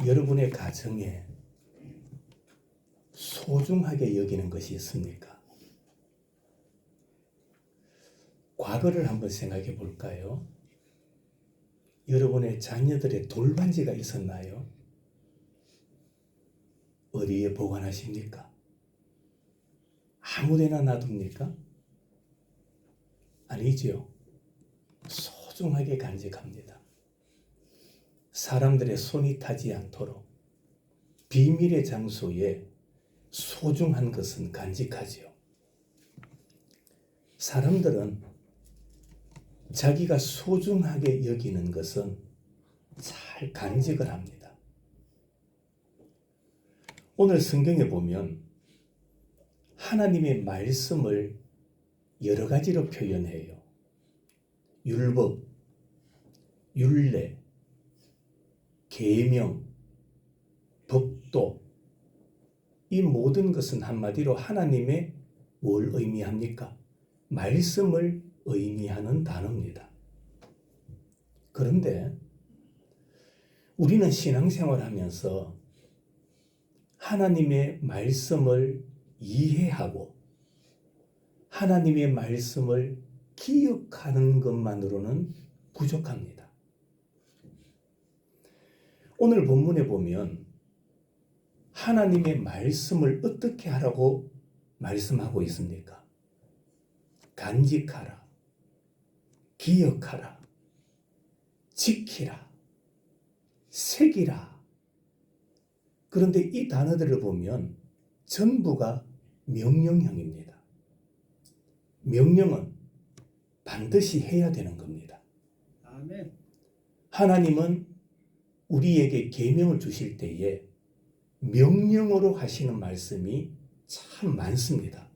여러분의 가정에 소중하게 여기는 것이 있습니까? 과거를 한번 생각해 볼까요? 여러분의 자녀들의 돌반지가 있었나요? 어디에 보관하십니까? 아무데나 놔둡니까? 아니죠. 소중하게 간직합니다. 사람들의 손이 타지 않도록 비밀의 장소에 소중한 것은 간직하지요. 사람들은 자기가 소중하게 여기는 것은 잘 간직을 합니다. 오늘 성경에 보면 하나님의 말씀을 여러 가지로 표현해요. 율법, 율례, 계명, 법도, 이 모든 것은 한마디로 하나님의 뭘 의미합니까? 말씀을 의미하는 단어입니다. 그런데 우리는 신앙생활을 하면서 하나님의 말씀을 이해하고 하나님의 말씀을 기억하는 것만으로는 부족합니다. 오늘 본문에 보면 하나님의 말씀을 어떻게 하라고 말씀하고 있습니까? 간직하라, 기억하라, 지키라, 새기라. 그런데 이 단어들을 보면 전부가 명령형입니다. 명령은 반드시 해야 되는 겁니다. 아멘. 하나님은 우리에게 계명을 주실 때에 명령으로 하시는 말씀이 참 많습니다.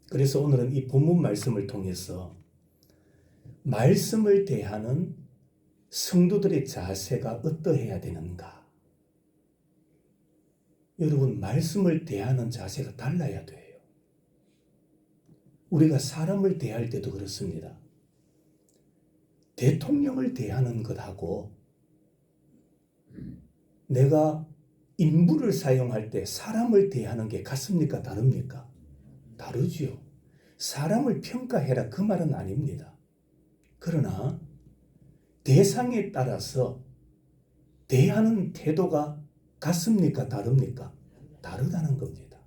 그래서 오늘은 이 본문 말씀을 통해서 말씀을 대하는 성도들의 자세가 어떠해야 되는가? 여러분, 말씀을 대하는 자세가 달라야 돼요. 우리가 사람을 대할 때도 그렇습니다. 대통령을 대하는 것하고 내가 인물을 사용할 때 사람을 대하는 게 같습니까? 다릅니까? 다르지요. 사람을 평가해라 그 말은 아닙니다. 그러나 대상에 따라서 대하는 태도가 같습니까? 다릅니까? 다르다는 겁니다.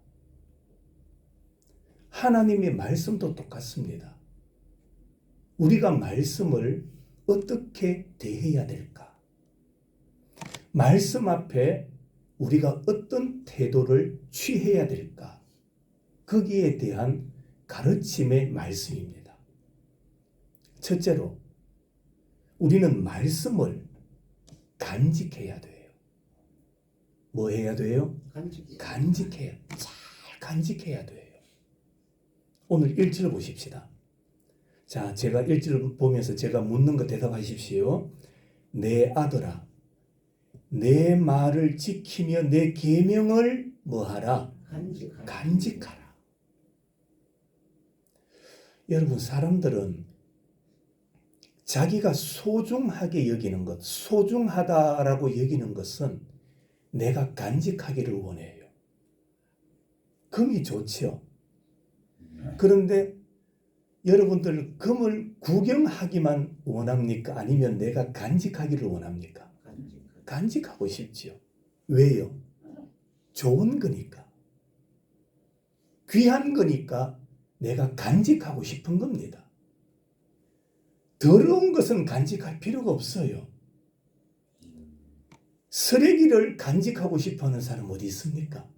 하나님의 말씀도 똑같습니다. 우리가 말씀을 어떻게 대해야 될까? 말씀 앞에 우리가 어떤 태도를 취해야 될까? 거기에 대한 가르침의 말씀입니다. 첫째로 우리는 말씀을 간직해야 돼요. 뭐 해야 돼요? 간직해야, 잘 간직해야 돼요. 오늘 1절 보십시다. 자, 제가 1절 보면서 제가 묻는 거 대답하십시오. 내 아들아, 내 말을 지키며 내 계명을 뭐하라? 간직하라. 여러분, 사람들은 자기가 소중하게 여기는 것, 소중하다라고 여기는 것은 내가 간직하기를 원해요. 금이 좋지요. 그런데 여러분들 금을 구경하기만 원합니까? 아니면 내가 간직하기를 원합니까? 간직하고 싶지요. 왜요? 좋은 거니까. 귀한 거니까 내가 간직하고 싶은 겁니다. 더러운 것은 간직할 필요가 없어요. 쓰레기를 간직하고 싶어하는 사람 어디 있습니까?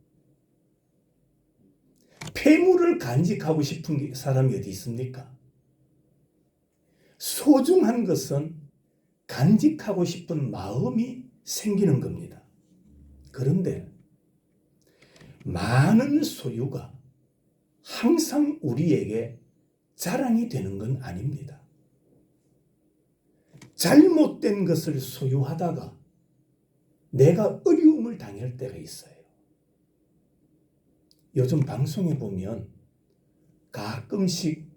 폐물을 간직하고 싶은 사람이 어디 있습니까? 소중한 것은 간직하고 싶은 마음이 생기는 겁니다. 그런데 많은 소유가 항상 우리에게 자랑이 되는 건 아닙니다. 잘못된 것을 소유하다가 내가 어려움을 당할 때가 있어요. 요즘 방송에 보면 가끔씩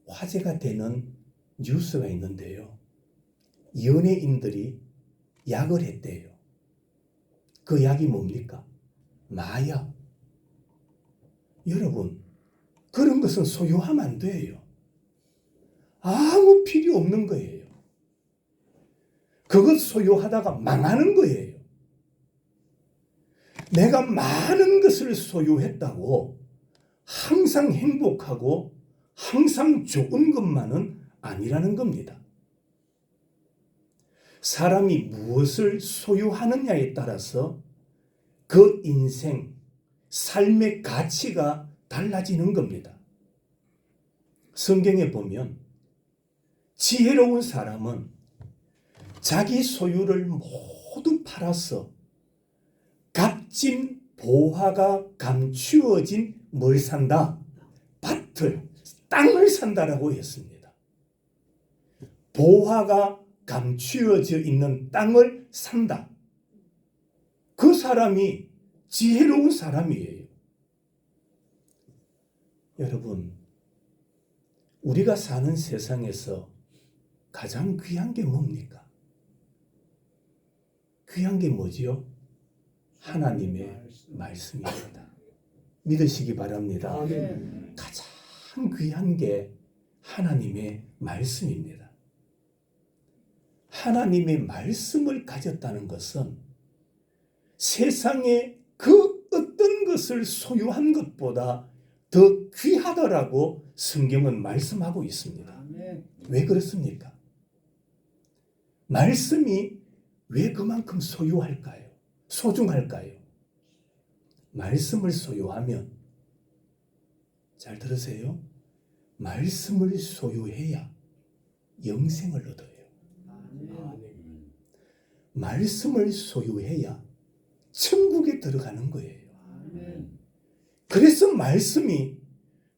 화제가 되는 뉴스가 있는데요. 연예인들이 약을 했대요. 그 약이 뭡니까? 마약. 여러분, 그런 것은 소유하면 안 돼요. 아무 필요 없는 거예요. 그것 소유하다가 망하는 거예요. 내가 많은 것을 소유했다고 항상 행복하고 항상 좋은 것만은 아니라는 겁니다. 사람이 무엇을 소유하느냐에 따라서 그 인생, 삶의 가치가 달라지는 겁니다. 성경에 보면 지혜로운 사람은 자기 소유를 모두 팔아서 값진 보화가 감추어진 뭘 산다? 밭을, 땅을 산다라고 했습니다. 보화가 감추어져 있는 땅을 산다. 그 사람이 지혜로운 사람이에요. 여러분, 우리가 사는 세상에서 가장 귀한 게 뭡니까? 귀한 게 뭐지요? 하나님의 말씀입니다. 믿으시기 바랍니다. 가장 귀한 게 하나님의 말씀입니다. 하나님의 말씀을 가졌다는 것은 세상에 그 어떤 것을 소유한 것보다 더 귀하다라고 성경은 말씀하고 있습니다. 왜 그렇습니까? 말씀이 왜 그만큼 소유할까요? 소중할까요? 말씀을 소유하면, 잘 들으세요. 말씀을 소유해야 영생을 얻어요. 말씀을 소유해야 천국에 들어가는 거예요. 그래서 말씀이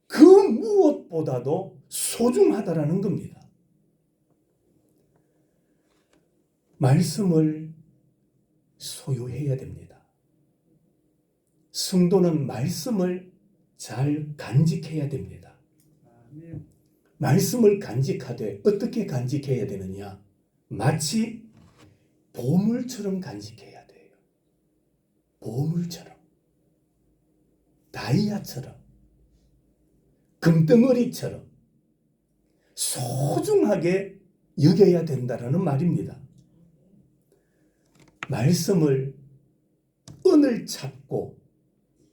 그 무엇보다도 소중하다라는 겁니다. 말씀을 소유해야 됩니다. 성도는 말씀을 잘 간직해야 됩니다. 말씀을 간직하되 어떻게 간직해야 되느냐? 마치 보물처럼 간직해야 돼요. 보물처럼. 다이아처럼. 금덩어리처럼 소중하게 여겨야 된다는 말입니다. 말씀을 은을 찾고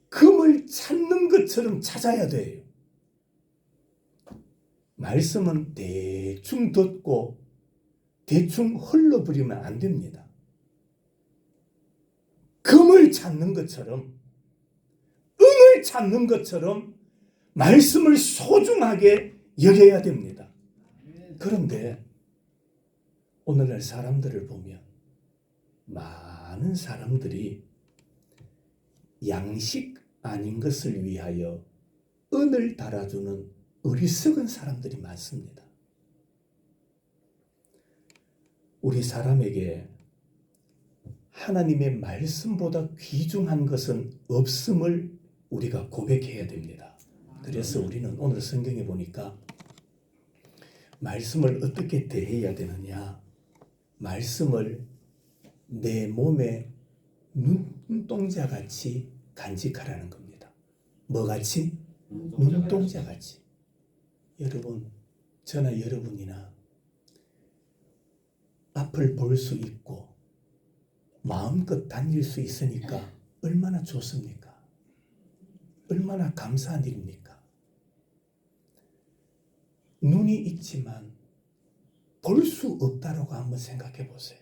금을 찾는 것처럼 찾아야 돼요. 말씀은 대충 듣고 대충 흘러버리면 안 됩니다. 금을 찾는 것처럼, 은을 찾는 것처럼 말씀을 소중하게 여겨야 됩니다. 그런데 오늘날 사람들을 보면 많은 사람들이 양식 아닌 것을 위하여 은을 달아주는 어리석은 사람들이 많습니다. 우리 사람에게 하나님의 말씀보다 귀중한 것은 없음을 우리가 고백해야 됩니다. 그래서 우리는 오늘 성경에 보니까 말씀을 어떻게 대해야 되느냐? 말씀을 내 몸에 눈동자같이 간직하라는 겁니다. 뭐같이? 눈동자같이. 여러분, 저나 여러분이나 앞을 볼 수 있고 마음껏 다닐 수 있으니까 얼마나 좋습니까? 얼마나 감사한 일입니까? 눈이 있지만 볼 수 없다라고 한번 생각해 보세요.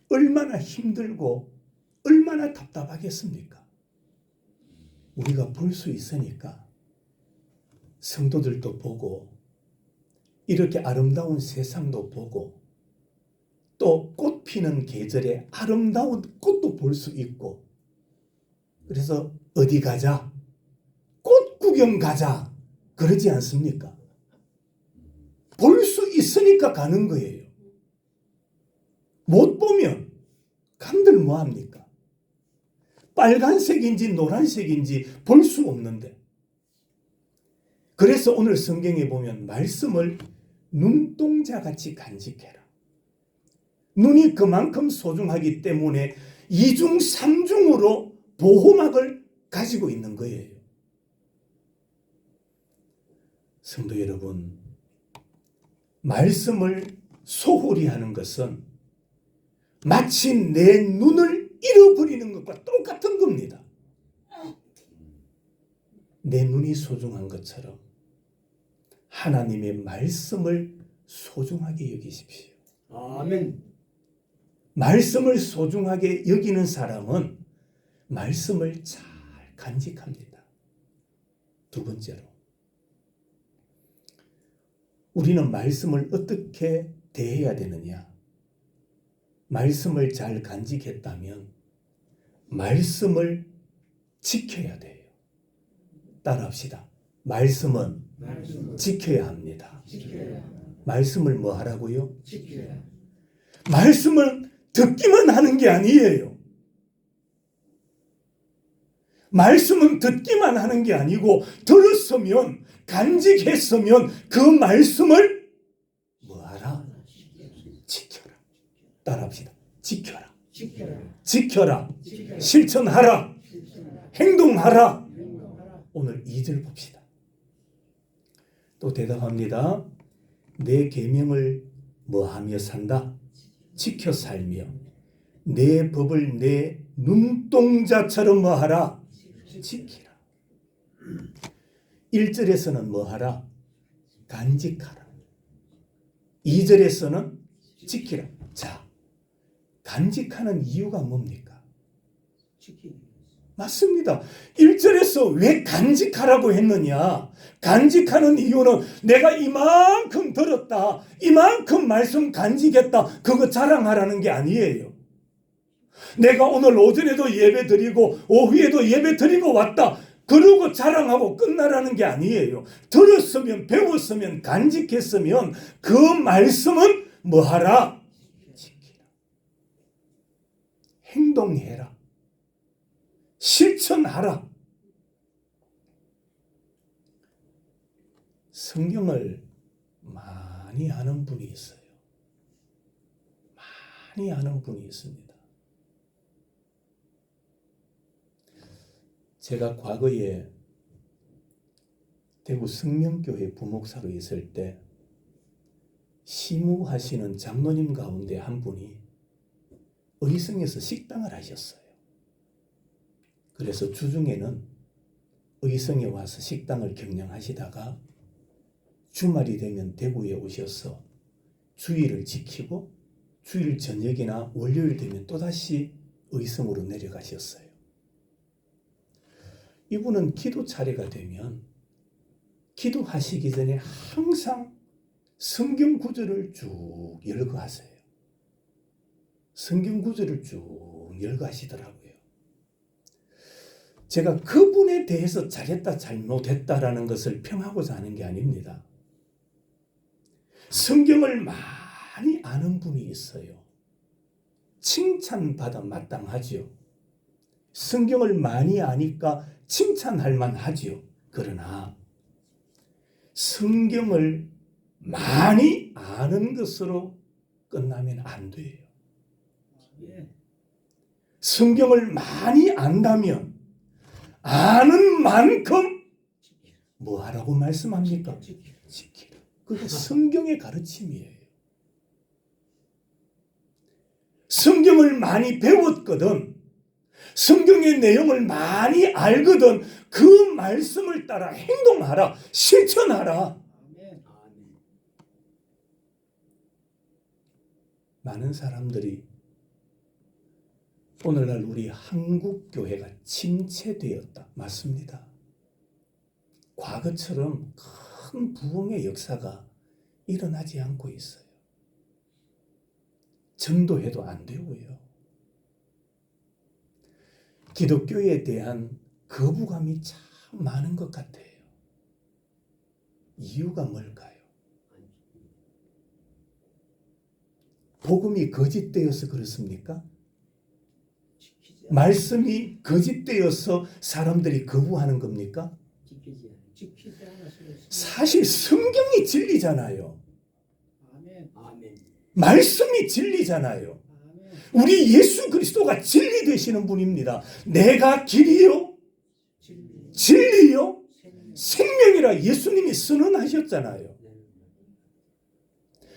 얼마나 힘들고 얼마나 답답하겠습니까? 우리가 볼 수 있으니까 성도들도 보고 이렇게 아름다운 세상도 보고 또 꽃 피는 계절에 아름다운 꽃도 볼 수 있고 그래서 어디 가자? 꽃 구경 가자. 그러지 않습니까? 볼 수 있으니까 가는 거예요. 못 보면 간들 뭐합니까? 빨간색인지 노란색인지 볼 수 없는데. 그래서 오늘 성경에 보면 말씀을 눈동자같이 간직해라. 눈이 그만큼 소중하기 때문에 이중 삼중으로 보호막을 가지고 있는 거예요. 성도 여러분, 말씀을 소홀히 하는 것은 마치 내 눈을 잃어버리는 것과 똑같은 겁니다. 내 눈이 소중한 것처럼 하나님의 말씀을 소중하게 여기십시오. 아멘. 말씀을 소중하게 여기는 사람은 말씀을 잘 간직합니다. 두 번째로, 우리는 말씀을 어떻게 대해야 되느냐? 말씀을 잘 간직했다면 말씀을 지켜야 돼요. 따라합시다. 말씀은 지켜야 합니다. 말씀을 뭐 하라고요? 말씀을 듣기만 하는 게 아니에요. 말씀은 듣기만 하는 게 아니고 들었으면, 간직했으면 그 말씀을 뭐 하라? 지켜라. 따라합시다. 지켜라. 지켜라. 실천하라. 행동하라. 오늘 2절 봅시다. 또 대답합니다. 내 계명을 뭐 하며 산다? 지켜 살며 내 법을 내 눈동자처럼 뭐 하라? 지키라. 1절에서는 뭐 하라? 간직하라. 2절에서는 지키라. 자, 간직하는 이유가 뭡니까? 맞습니다. 1절에서 왜 간직하라고 했느냐? 간직하는 이유는 내가 이만큼 들었다, 이만큼 말씀 간직했다, 그거 자랑하라는 게 아니에요. 내가 오늘 오전에도 예배 드리고 오후에도 예배 드리고 왔다, 그러고 자랑하고 끝나라는 게 아니에요. 들었으면, 배웠으면, 간직했으면 그 말씀은 뭐 하라? 지키라. 행동해라. 실천하라. 성경을 많이 아는 분이 있어요. 많이 아는 분이 있습니다. 제가 과거에 대구 성명교회 부목사로 있을 때 시무하시는 장로님 가운데 한 분이 의성에서 식당을 하셨어요. 그래서 주중에는 의성에 와서 식당을 경영하시다가 주말이 되면 대구에 오셔서 주일을 지키고 주일 저녁이나 월요일 되면 또다시 의성으로 내려가셨어요. 이분은 기도 차례가 되면 기도하시기 전에 항상 성경 구절을 쭉 열거하세요. 성경 구절을 쭉 열거하시더라고요. 제가 그분에 대해서 잘했다 잘못했다라는 것을 평하고자 하는 게 아닙니다. 성경을 많이 아는 분이 있어요. 칭찬받아 마땅하지요. 성경을 많이 아니까 칭찬할 만하지요. 그러나 성경을 많이 아는 것으로 끝나면 안 돼요. 성경을 많이 안다면 아는 만큼 뭐 하라고 말씀합니까? 지키라. 그게 성경의 가르침이에요. 성경을 많이 배웠거든, 성경의 내용을 많이 알거든, 그 말씀을 따라 행동하라, 실천하라. 많은 사람들이 오늘날 우리 한국 교회가 침체되었다. 맞습니다. 과거처럼 큰 부흥의 역사가 일어나지 않고 있어요. 전도해도 안 되고요. 기독교에 대한 거부감이 참 많은 것 같아요. 이유가 뭘까요? 복음이 거짓되어서 그렇습니까? 말씀이 거짓되어서 사람들이 거부하는 겁니까? 사실 성경이 진리잖아요. 말씀이 진리잖아요. 우리 예수 그리스도가 진리 되시는 분입니다. 내가 길이요 진리요 생명이라 예수님이 선언하셨잖아요.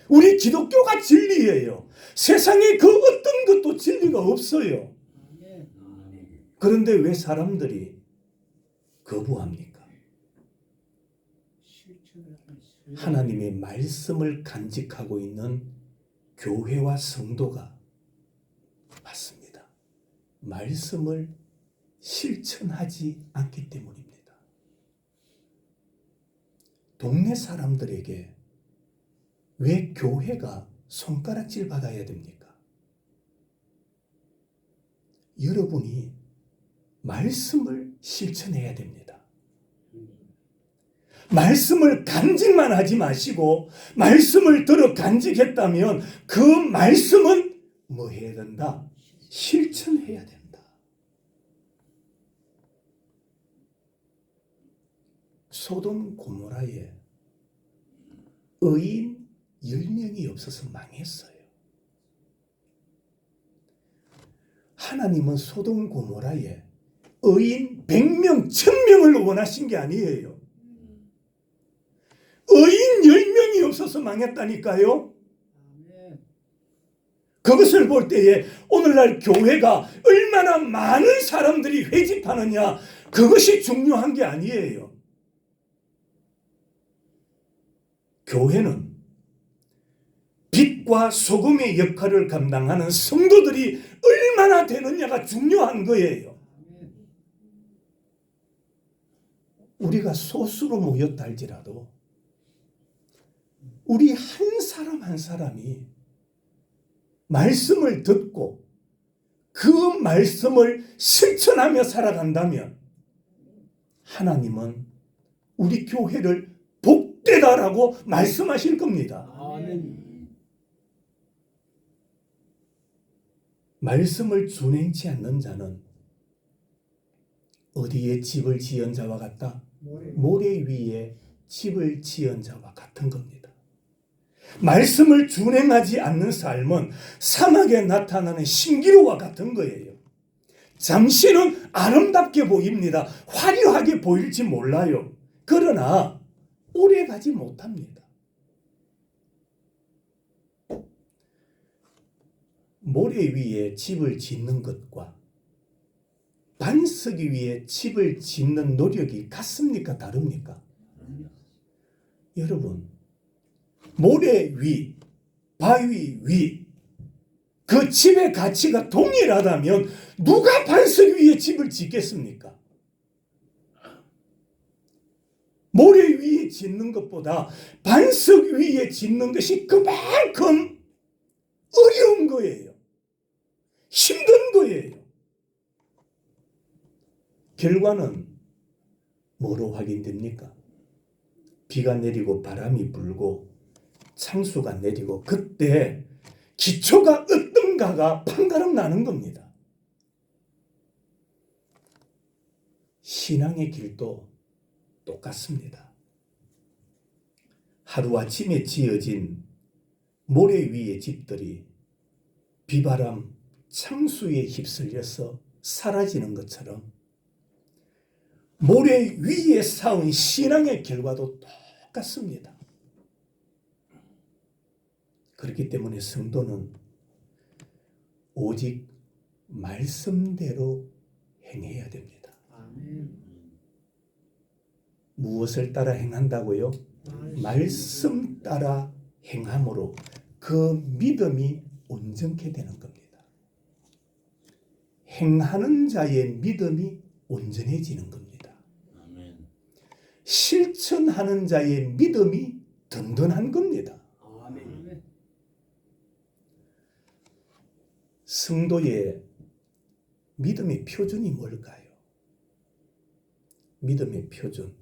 우리 기독교가 진리예요. 세상에 그 어떤 것도 진리가 없어요. 그런데 왜 사람들이 거부합니까? 하나님의 말씀을 간직하고 있는 교회와 성도가 맞습니다. 말씀을 실천하지 않기 때문입니다. 동네 사람들에게 왜 교회가 손가락질 받아야 됩니까? 여러분이 말씀을 실천해야 됩니다. 말씀을 간직만 하지 마시고 말씀을 들어 간직했다면 그 말씀은 뭐 해야 된다? 실천해야 된다. 소돔 고모라에 의인 10명이 없어서 망했어요. 하나님은 소돔 고모라에 의인 100명, 1000명을 원하신 게 아니에요. 의인 10명이 없어서 망했다니까요. 그것을 볼 때에 오늘날 교회가 얼마나 많은 사람들이 회집하느냐, 그것이 중요한 게 아니에요. 교회는 빛과 소금의 역할을 감당하는 성도들이 얼마나 되느냐가 중요한 거예요. 우리가 소수로 모였다 할지라도 우리 한 사람 한 사람이 말씀을 듣고 그 말씀을 실천하며 살아간다면 하나님은 우리 교회를 복되다라고 말씀하실 겁니다. 아멘. 말씀을 준행치 않는 자는 어디에 집을 지은 자와 같다? 모래 위에 집을 지은 자와 같은 겁니다. 말씀을 준행하지 않는 삶은 사막에 나타나는 신기루와 같은 거예요. 잠시는 아름답게 보입니다. 화려하게 보일지 몰라요. 그러나 오래 가지 못합니다. 모래 위에 집을 짓는 것과 반석 위에 집을 짓는 노력이 같습니까? 다릅니까? 여러분, 모래 위, 바위 위, 그 집의 가치가 동일하다면 누가 반석 위에 집을 짓겠습니까? 모래 위에 짓는 것보다 반석 위에 짓는 것이 그만큼 어려운 거예요. 힘든 거예요. 결과는 뭐로 확인됩니까? 비가 내리고 바람이 불고 창수가 내리고 그때 기초가 어떤가가 판가름 나는 겁니다. 신앙의 길도 똑같습니다. 하루아침에 지어진 모래 위의 집들이 비바람, 창수에 휩쓸려서 사라지는 것처럼 모래 위에 쌓은 신앙의 결과도 똑같습니다. 그렇기 때문에 성도는 오직 말씀대로 행해야 됩니다. 아멘. 무엇을 따라 행한다고요? 말씀 따라 행함으로 그 믿음이 온전케 되는 겁니다. 행하는 자의 믿음이 온전해지는 겁니다. 아멘. 실천하는 자의 믿음이 든든한 겁니다. 아멘. 성도의 믿음의 표준이 뭘까요? 믿음의 표준.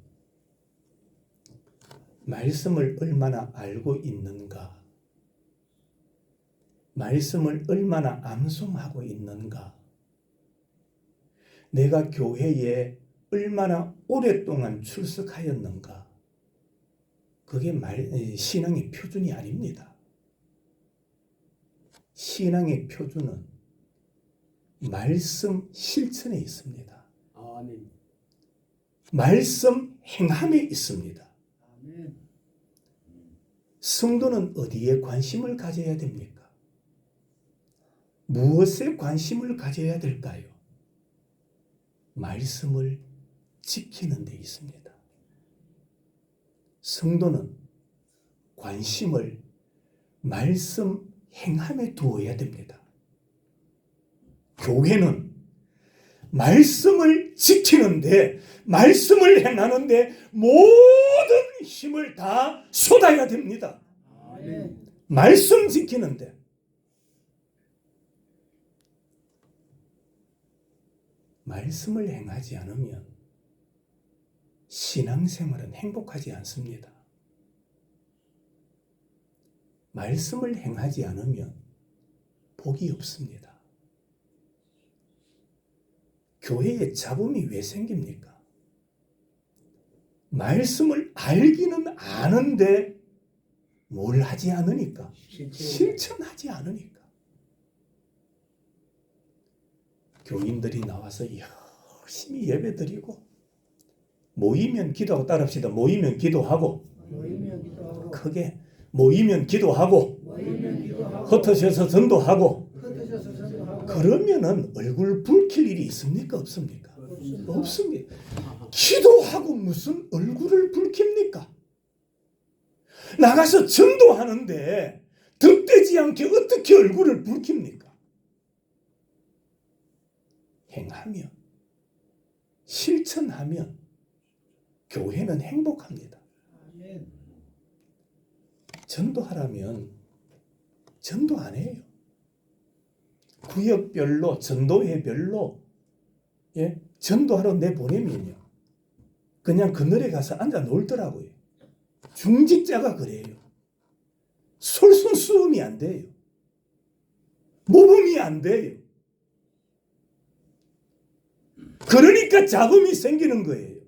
말씀을 얼마나 알고 있는가? 말씀을 얼마나 암송하고 있는가? 내가 교회에 얼마나 오랫동안 출석하였는가? 그게 신앙의 표준이 아닙니다. 신앙의 표준은 말씀 실천에 있습니다. 아멘. 말씀 행함에 있습니다. 아멘. 성도는 어디에 관심을 가져야 됩니까? 무엇에 관심을 가져야 될까요? 말씀을 지키는 데 있습니다. 성도는 관심을 말씀 행함에 두어야 됩니다. 교회는 말씀을 지키는데, 말씀을 행하는데 모든 힘을 다 쏟아야 됩니다. 아멘. 말씀 지키는데. 말씀을 행하지 않으면 신앙생활은 행복하지 않습니다. 말씀을 행하지 않으면 복이 없습니다. 교회에 잡음이 왜 생깁니까? 말씀을 알기는 아는데 뭘 하지 않으니까, 실천하지 않으니까. 교인들이 나와서 열심히 예배드리고, 모이면 기도하고, 따라합시다. 모이면 기도하고, 모이면 기도하고, 크게 모이면 기도하고, 모이면 기도하고, 흩어져서 전도하고, 흩어져서 전도하고. 그러면은 얼굴 붉힐 일이 있습니까? 없습니까? 없습니다. 없습니다. 기도하고 무슨 얼굴을 붉힙니까? 나가서 전도하는데 덧대지 않게 어떻게 얼굴을 붉힙니까? 행하면, 실천하면 교회는 행복합니다. 아멘. 전도하라면 전도 안 해요. 구역별로, 전도회별로 전도하러 내보내면요, 그냥 그늘에 가서 앉아 놀더라고요. 중직자가 그래요. 솔선수범이 안 돼요. 모범이 안 돼요. 그러니까 잡음이 생기는 거예요.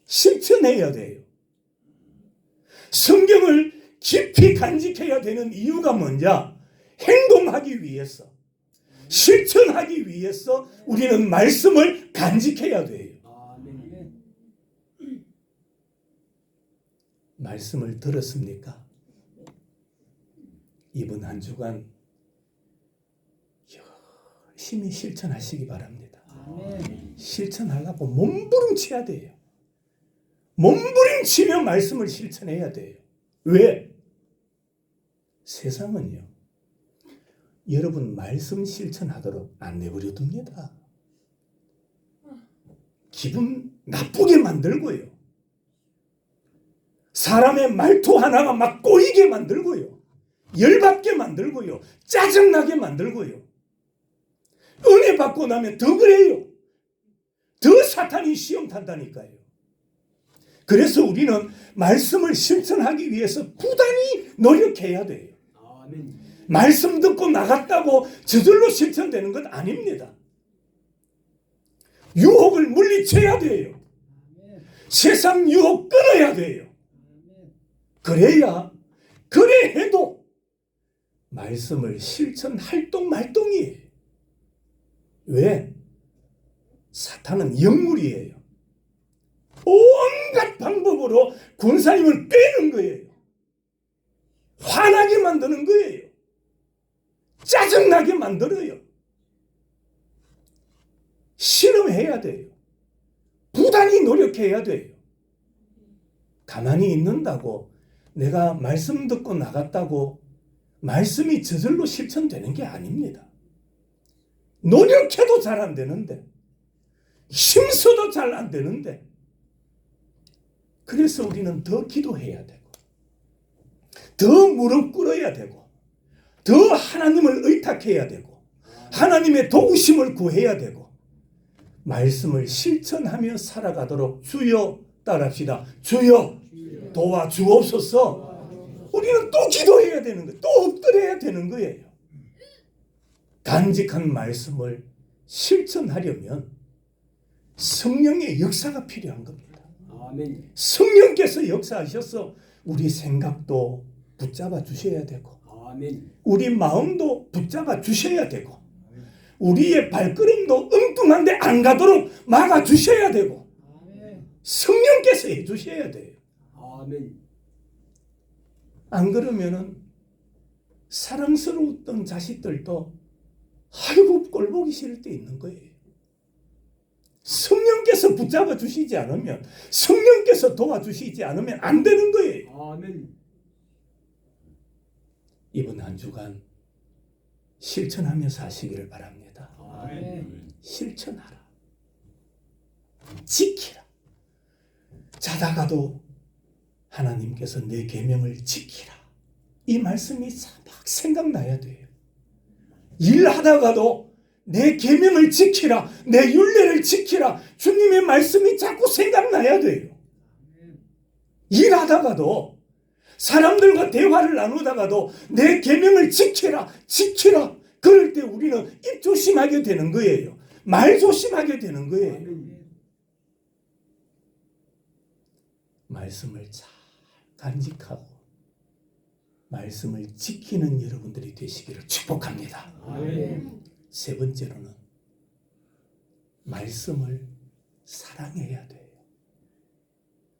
실천해야 돼요. 성경을 깊이 간직해야 되는 이유가 뭐냐? 행동하기 위해서, 실천하기 위해서 우리는 말씀을 간직해야 돼요. 아멘. 말씀을 들었습니까? 이번 한 주간 열심히 실천하시기 바랍니다. 아멘. 실천하려고 몸부림쳐야 돼요. 몸부림치며 말씀을 실천해야 돼요. 왜? 세상은요, 여러분 말씀 실천하도록 안 내버려 둡니다. 기분 나쁘게 만들고요. 사람의 말투 하나가 막 꼬이게 만들고요. 열받게 만들고요. 짜증나게 만들고요. 은혜 받고 나면 더 그래요. 더 사탄이 시험 탄다니까요. 그래서 우리는 말씀을 실천하기 위해서 부단히 노력해야 돼요. 아멘. 말씀 듣고 나갔다고 저절로 실천되는 건 아닙니다. 유혹을 물리쳐야 돼요. 아멘. 세상 유혹 끊어야 돼요. 아멘. 그래 해도 말씀을 실천할동 말동이에요. 왜? 사탄은 영물이에요. 온갖 방법으로 권사님을 빼는 거예요. 화나게 만드는 거예요. 짜증나게 만들어요. 실험해야 돼요. 부단히 노력해야 돼요. 가만히 있는다고, 내가 말씀 듣고 나갔다고 말씀이 저절로 실천되는 게 아닙니다. 노력해도 잘 안 되는데, 힘써도 잘 안 되는데, 그래서 우리는 더 기도해야 되고, 더 무릎 꿇어야 되고, 더 하나님을 의탁해야 되고, 하나님의 도우심을 구해야 되고, 말씀을 실천하며 살아가도록 주여, 따라합시다. 주여 도와주옵소서. 우리는 또 기도해야 되는 거예요. 또 엎드려야 되는 거예요. 간직한 말씀을 실천하려면 성령의 역사가 필요한 겁니다. 아멘. 성령께서 역사하셔서 우리 생각도 붙잡아 주셔야 되고, 아멘. 우리 마음도 붙잡아 주셔야 되고 우리의 발걸음도 엉뚱한데 안 가도록 막아 주셔야 되고 아멘. 성령께서 해 주셔야 돼요. 아멘. 안 그러면은 사랑스러웠던 자식들도 아이고 꼴보기 싫을 때 있는 거예요. 성령께서 붙잡아 주시지 않으면 성령께서 도와주시지 않으면 안 되는 거예요. 아멘. 이번 한 주간 실천하며 사시기를 바랍니다. 아멘. 실천하라. 지키라. 자다가도 하나님께서 내 계명을 지키라. 이 말씀이 막 생각나야 돼요. 일하다가도 내 계명을 지키라. 내 율례를 지키라. 주님의 말씀이 자꾸 생각나야 돼요. 일하다가도 사람들과 대화를 나누다가도 내 계명을 지키라. 지키라. 그럴 때 우리는 입 조심하게 되는 거예요. 말 조심하게 되는 거예요. 아멘. 말씀을 잘 간직하고 말씀을 지키는 여러분들이 되시기를 축복합니다. 아멘. 세 번째로는 말씀을 사랑해야 돼요.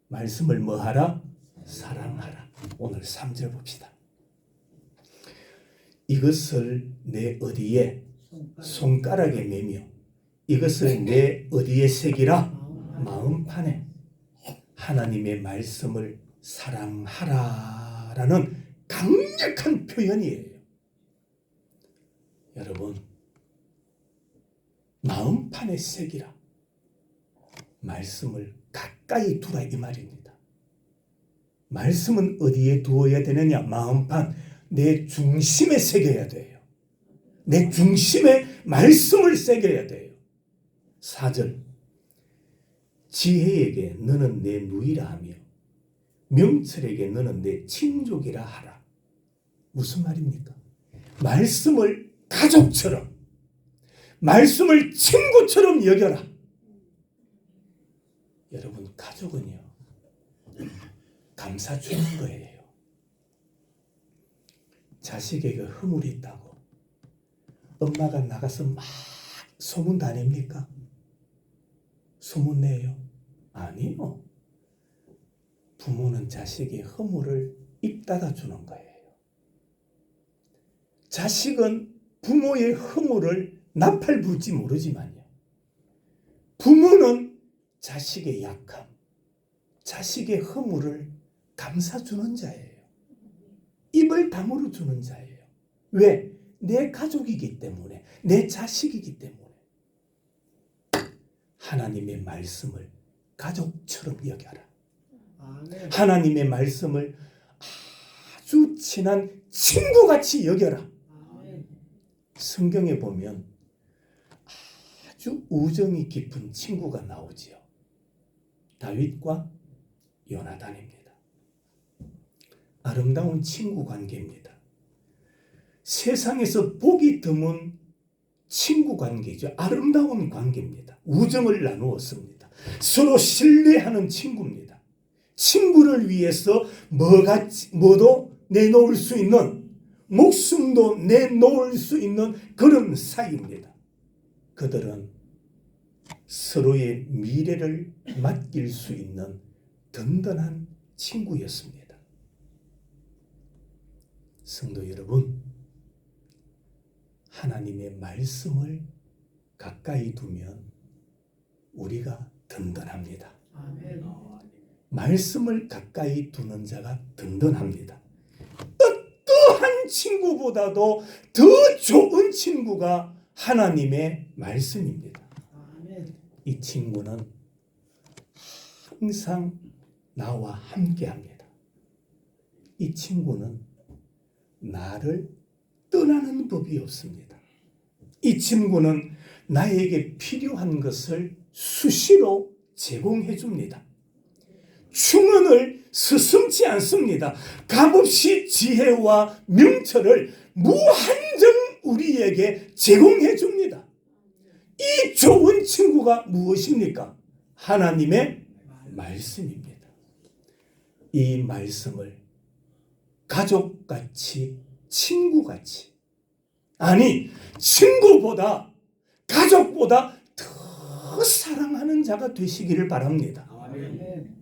말씀을 뭐 하라? 사랑하라. 오늘 3절 봅시다. 이것을 내 어디에 손가락에 매며 이것을 내 어디에 새기라? 마음판에. 하나님의 말씀을 사랑하라라는 강력한 표현이에요. 여러분, 마음판에 새기라. 말씀을 가까이 두라 이 말입니다. 말씀은 어디에 두어야 되느냐? 마음판, 내 중심에 새겨야 돼요. 내 중심에 말씀을 새겨야 돼요. 4절, 지혜에게 너는 내 누이라 하며 명철에게 너는 내 친족이라 하라. 무슨 말입니까? 말씀을 가족처럼, 말씀을 친구처럼 여겨라. 여러분, 가족은요, 감사주는 거예요. 자식에게 허물이 있다고 엄마가 나가서 막 소문 다닙니까? 소문 내요? 아니요. 부모는 자식의 허물을 입 닫아주는 거예요. 자식은 부모의 허물을 나팔부지 모르지만요. 부모는 자식의 약함, 자식의 허물을 감싸주는 자예요. 입을 다물어 주는 자예요. 왜? 내 가족이기 때문에, 내 자식이기 때문에. 하나님의 말씀을 가족처럼 여겨라. 아멘. 하나님의 말씀을 아주 친한 친구같이 여겨라. 아멘. 성경에 보면 아주 우정이 깊은 친구가 나오지요. 다윗과 요나단입니다. 아름다운 친구 관계입니다. 세상에서 보기 드문 친구 관계죠. 아름다운 관계입니다. 우정을 나누었습니다. 서로 신뢰하는 친구입니다. 친구를 위해서 뭐도 내놓을 수 있는, 목숨도 내놓을 수 있는 그런 사이입니다. 그들은 서로의 미래를 맡길 수 있는 든든한 친구였습니다. 성도 여러분, 하나님의 말씀을 가까이 두면 우리가 든든합니다. 아멘. 말씀을 가까이 두는 자가 든든합니다. 어떠한 친구보다도 더 좋은 친구가 하나님의 말씀입니다. 아멘. 이 친구는 항상 나와 함께합니다. 이 친구는 나를 떠나는 법이 없습니다. 이 친구는 나에게 필요한 것을 수시로 제공해 줍니다. 충원을 서슴지 않습니다. 값없이 지혜와 명철을 무한정 우리에게 제공해 줍니다. 이 좋은 친구가 무엇입니까? 하나님의 말씀입니다. 이 말씀을 가족같이 친구같이, 아니 친구보다 가족보다 더 사랑하는 자가 되시기를 바랍니다. 아멘.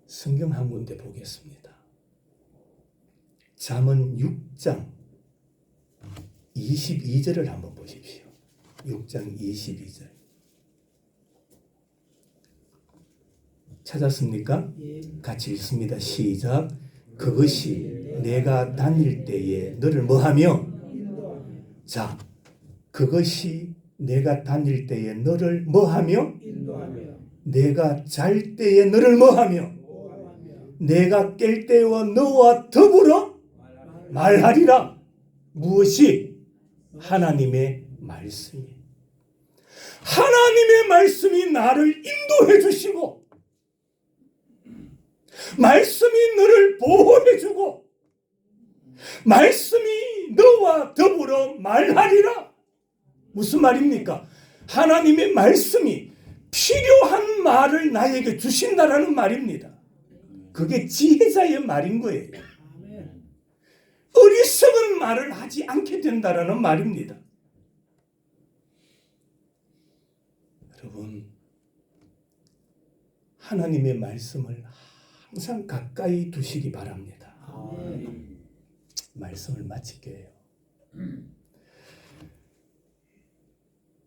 성경 한 군데 보겠습니다. 잠언 6장 22절을 한번 보십시오. 6장 22절. 찾았습니까? 예. 같이 읽습니다. 시작. 그것이 내가 다닐 때에 너를 뭐하며? 자, 그것이 내가 다닐 때에 너를 뭐하며? 인도하며 내가 잘 때에 너를 뭐하며? 보호하며 내가 깰 때와 너와 더불어 말하리라. 무엇이? 하나님의 말씀이. 하나님의 말씀이 나를 인도해 주시고 말씀이 너를 보호해 주고 말씀이 너와 더불어 말하리라. 무슨 말입니까? 하나님의 말씀이 필요한 말을 나에게 주신다라는 말입니다. 그게 지혜자의 말인 거예요. 아멘. 어리석은 말을 하지 않게 된다라는 말입니다. 여러분, 하나님의 말씀을 항상 가까이 두시기 바랍니다. 아멘. 말씀을 마칠게요.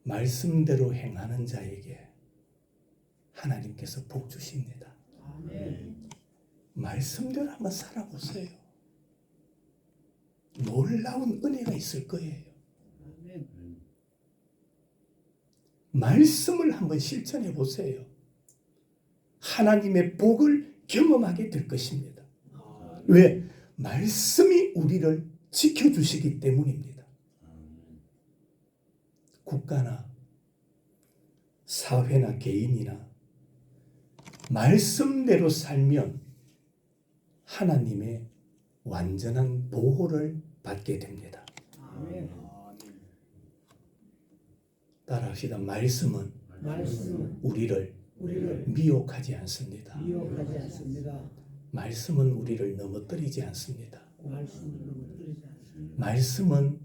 말씀대로 행하는 자에게 하나님께서 복 주십니다. 아멘. 말씀대로 한번 살아보세요. 놀라운 은혜가 있을 거예요. 아멘. 말씀을 한번 실천해 보세요. 하나님의 복을 경험하게 될 것입니다. 왜? 말씀이 우리를 지켜주시기 때문입니다. 국가나 사회나 개인이나 말씀대로 살면 하나님의 완전한 보호를 받게 됩니다. 아멘. 따라합시다. 말씀은 말씀은 우리를 우리를 미혹하지 않습니다. 미혹하지 않습니다. 말씀은 우리를 넘어뜨리지 않습니다. 말씀을 넘어뜨리지 않습니다. 말씀은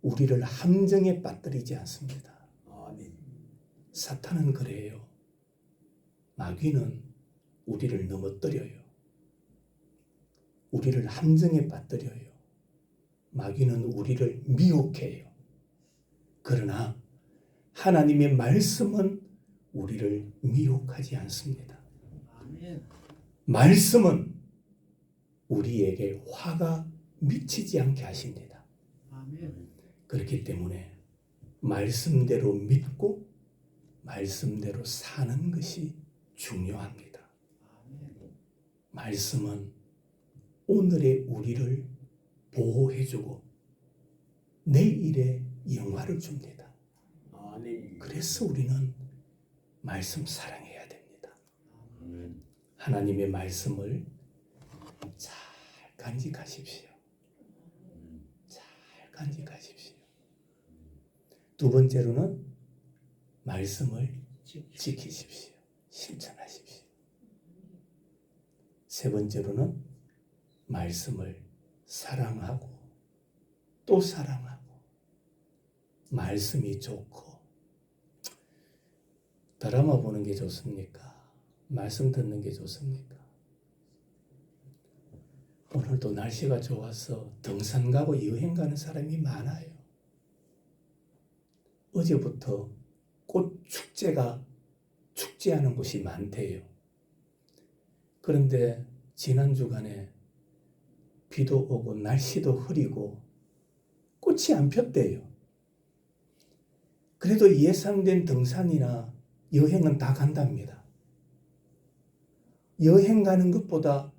우리를 함정에 빠뜨리지 않습니다. 아멘. 사탄은 그래요. 마귀는 우리를 넘어뜨려요. 우리를 함정에 빠뜨려요. 마귀는 우리를 미혹해요. 그러나 하나님의 말씀은 우리를 미혹하지 않습니다. 아멘. 말씀은 우리에게 화가 미치지 않게 하십니다. 아멘. 그렇기 때문에 말씀대로 믿고 말씀대로 사는 것이 중요합니다. 아멘. 말씀은 오늘의 우리를 보호해주고 내일의 영화를 줍니다. 아멘. 그래서 우리는 말씀 사랑해야 됩니다. 아멘. 하나님의 말씀을 잘 간직하십시오. 잘 간직하십시오. 두 번째로는 말씀을 지키십시오. 실천하십시오. 세 번째로는 말씀을 사랑하고 또 사랑하고 말씀이 좋고 드라마 보는 게 좋습니까? 말씀 듣는 게 좋습니까? 오늘도 날씨가 좋아서 등산 가고 여행 가는 사람이 많아요. 어제부터 꽃 축제가 축제하는 곳이 많대요. 그런데 지난 주간에 비도 오고 날씨도 흐리고 꽃이 안 폈대요. 그래도 예상된 등산이나 여행은 다 간답니다. 여행 가는 것보다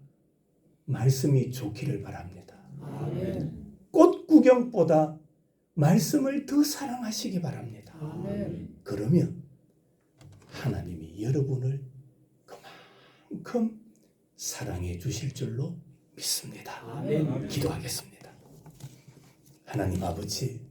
말씀이 좋기를 바랍니다. 아멘. 꽃 구경보다 말씀을 더 사랑하시기 바랍니다. 아멘. 그러면 하나님이 여러분을 그만큼 사랑해 주실 줄로 믿습니다. 아멘. 기도하겠습니다. 하나님 아버지,